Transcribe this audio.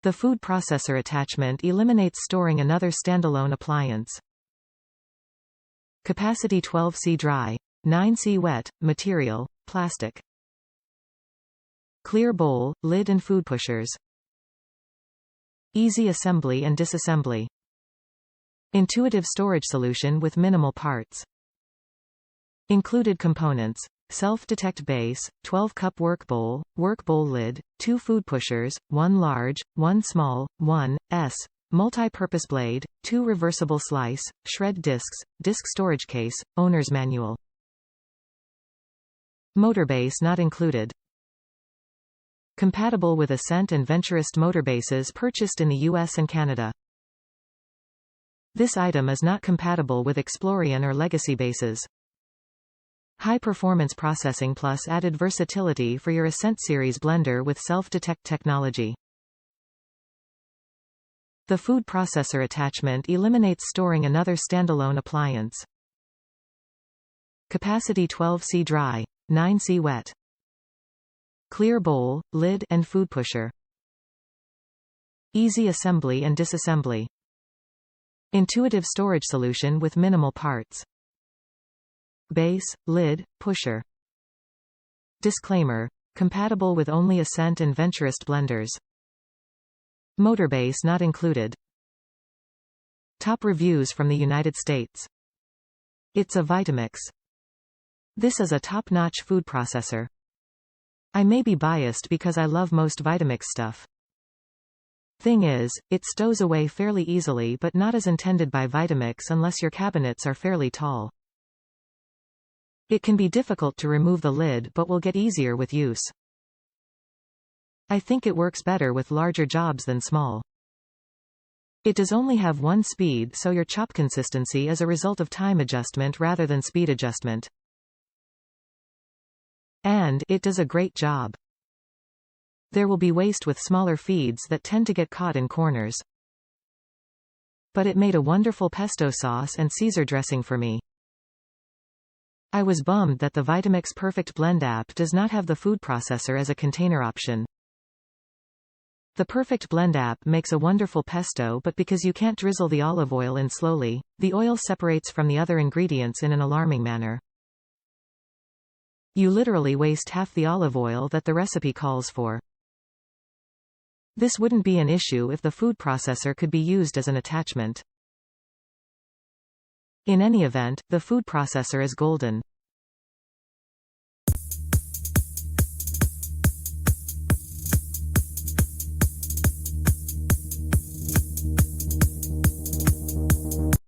The food processor attachment eliminates storing another standalone appliance. Capacity 12C dry, 9C wet, material, plastic. Clear bowl, lid and food pushers. Easy assembly and disassembly. Intuitive storage solution with minimal parts. Included components: self-detect base, 12-cup work bowl lid, 2 food pushers, 1 large, 1 small, 1 S, multi-purpose blade, 2 reversible slice, shred discs, disc storage case, owner's manual. Motor base not included. Compatible with Ascent and Venturist motor bases purchased in the U.S. and Canada. This item is not compatible with Explorian or legacy bases. High-performance processing plus added versatility for your Ascent series blender with self-detect technology. The food processor attachment eliminates storing another standalone appliance. Capacity 12C dry, 9C wet. Clear bowl, lid and food pusher. Easy assembly and disassembly. Intuitive storage solution with minimal parts. Base, lid, pusher. Disclaimer: compatible with only Ascent and Venturist blenders. Motor base not included. Top reviews from the United States. It's a Vitamix. This is a top-notch food processor. I may be biased because I love most Vitamix stuff. Thing is, it stows away fairly easily but not as intended by Vitamix unless your cabinets are fairly tall. It can be difficult to remove the lid but will get easier with use. I think it works better with larger jobs than small. It does only have one speed, so your chop consistency is a result of time adjustment rather than speed adjustment. And it does a great job. There will be waste with smaller feeds that tend to get caught in corners. But it made a wonderful pesto sauce and Caesar dressing for me. I was bummed that the Vitamix Perfect Blend app does not have the food processor as a container option. The Perfect Blend app makes a wonderful pesto, but because you can't drizzle the olive oil in slowly, the oil separates from the other ingredients in an alarming manner. You literally waste half the olive oil that the recipe calls for. This wouldn't be an issue if the food processor could be used as an attachment. In any event, the food processor is golden.